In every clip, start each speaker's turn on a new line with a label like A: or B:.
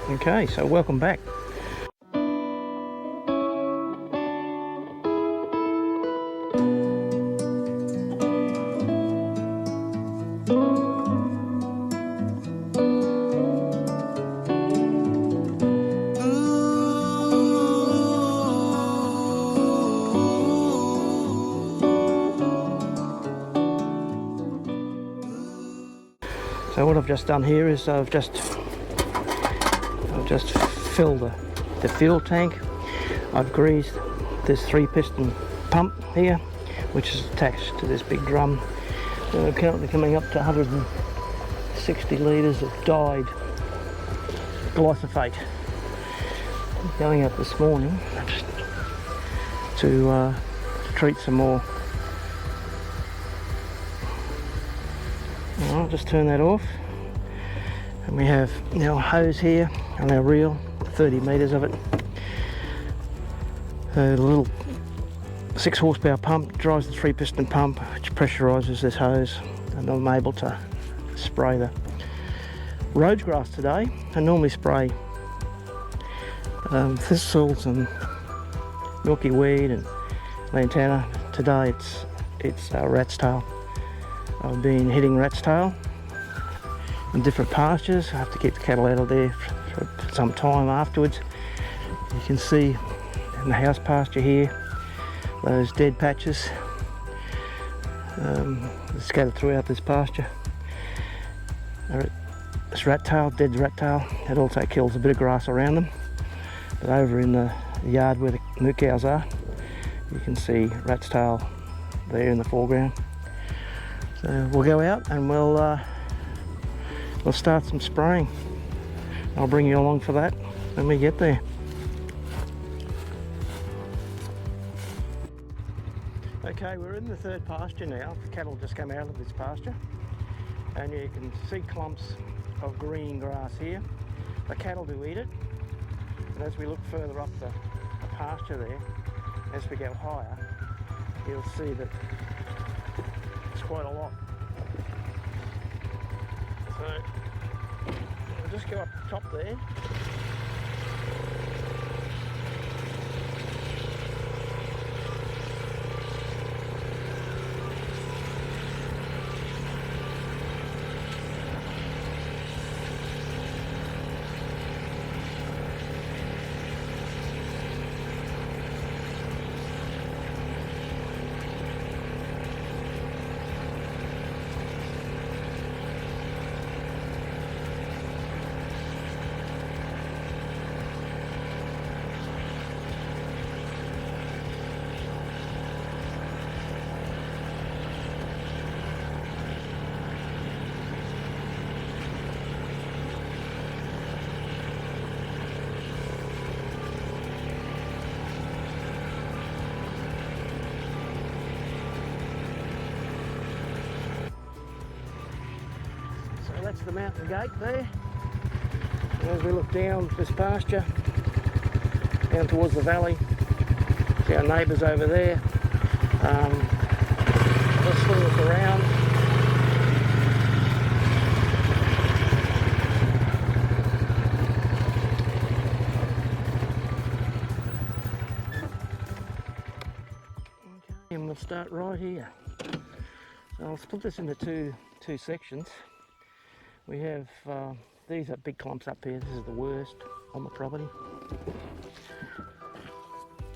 A: Okay, so welcome back. So what I've just done here is I've just filled the fuel tank. I've greased this 3-piston pump here, which is attached to this big drum. We're currently coming up to 160 litres of dyed glyphosate. Going up this morning to treat some more. I'll just turn that off, and we have our hose here and our reel, 30 metres of it. The little 6 horsepower pump drives the 3-piston pump, which pressurizes this hose, and I'm able to spray the Rhodes grass today. I normally spray thistles and milky weed and lantana. Today it's rat's tail. I've been hitting rat's tail in different pastures. I have to keep the cattle out of there for some time afterwards. You can see in the house pasture here those dead patches scattered throughout this pasture. This rat tail, dead rat tail, it also kills a bit of grass around them. But over in the yard where the moo cows are, you can see rat's tail there in the foreground. So we'll go out and we'll start some spraying. I'll bring you along for that when we get there. Okay, we're in the third pasture now. The cattle just come out of this pasture, and you can see clumps of green grass here. The cattle do eat it, and as we look further up the pasture there, as we go higher, you'll see that it's quite a lot. So we'll just go up the top there. That's the mountain gate there. And as we look down this pasture, down towards the valley, see our neighbours over there. Let's swing us around. Okay, and we'll start right here. So I'll split this into two sections. We have, these are big clumps up here. This is the worst on the property.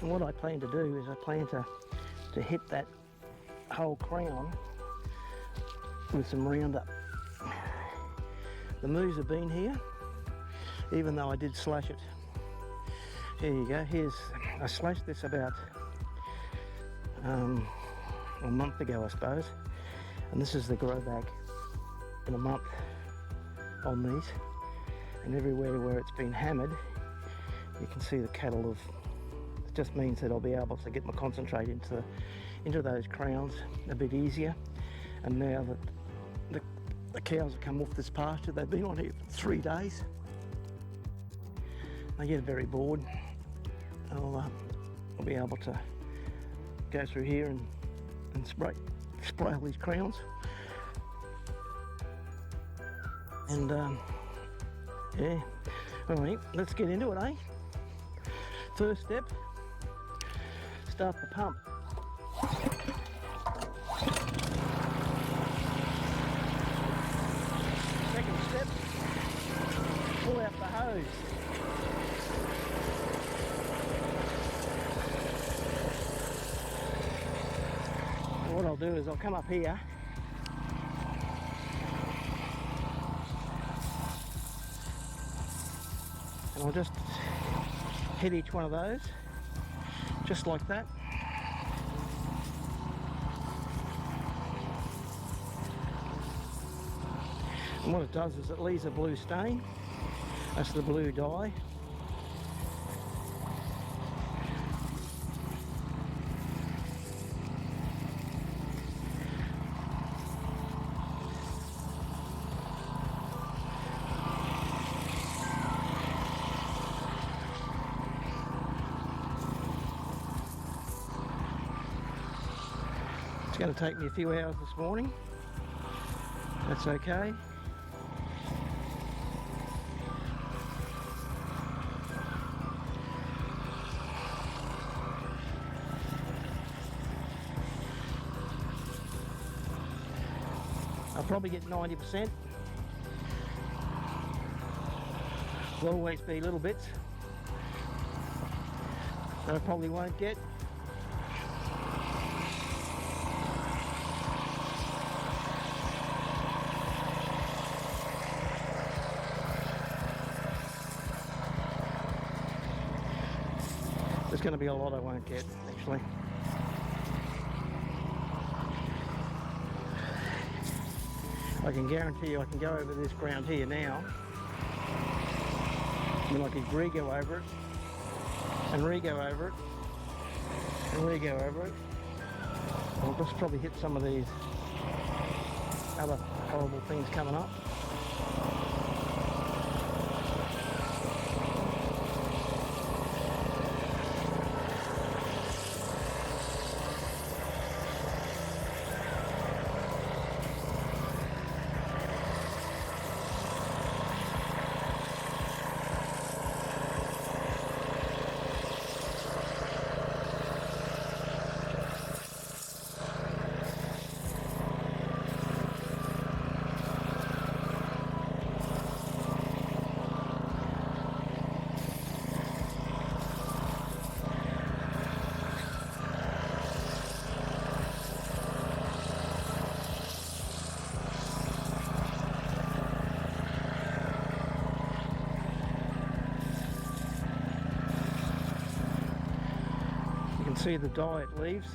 A: And what I plan to do is I plan to hit that whole crown with some Roundup. The moose have been here, even though I did slash it. Here you go. I slashed this about a month ago, I suppose. And this is the grow back in a month on these, and everywhere where it's been hammered, you can see the cattle have. It just means that I'll be able to get my concentrate into those crowns a bit easier. And now that the cows have come off this pasture, they've been on here for 3 days. They get very bored. I'll be able to go through here and spray all these crowns. And yeah, Alright, let's get into it, eh? First step, start the pump. Second step, pull out the hose. What I'll do is I'll come up here and I'll just hit each one of those just like that. And what it does is it leaves a blue stain. That's the blue dye. It's going to take me a few hours this morning. That's okay. I'll probably get 90%. There'll always be little bits that I probably won't get. There's going to be a lot I won't get, actually. I can guarantee you I can go over this ground here now, and then I can re-go over it, and re-go over it, and re-go over it. I'll just probably hit some of these other horrible things coming up. See the dye it leaves.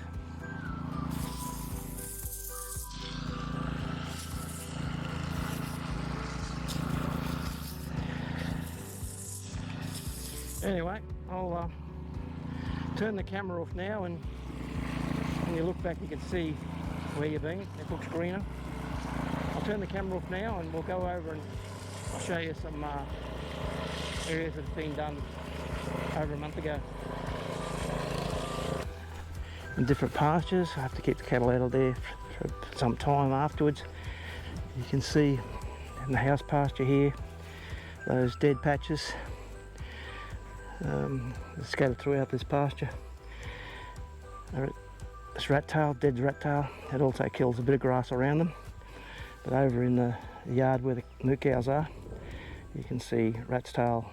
A: Anyway, I'll turn the camera off now, and when you look back you can see where you've been. It looks greener. I'll turn the camera off now and we'll go over and I'll show you some areas that have been done over a month ago. In different pastures. I have to keep the cattle out of there for some time afterwards. You can see in the house pasture here those dead patches scattered throughout this pasture. This rat tail, dead rat tail, it also kills a bit of grass around them. But over in the yard where the moo cows are, you can see rat's tail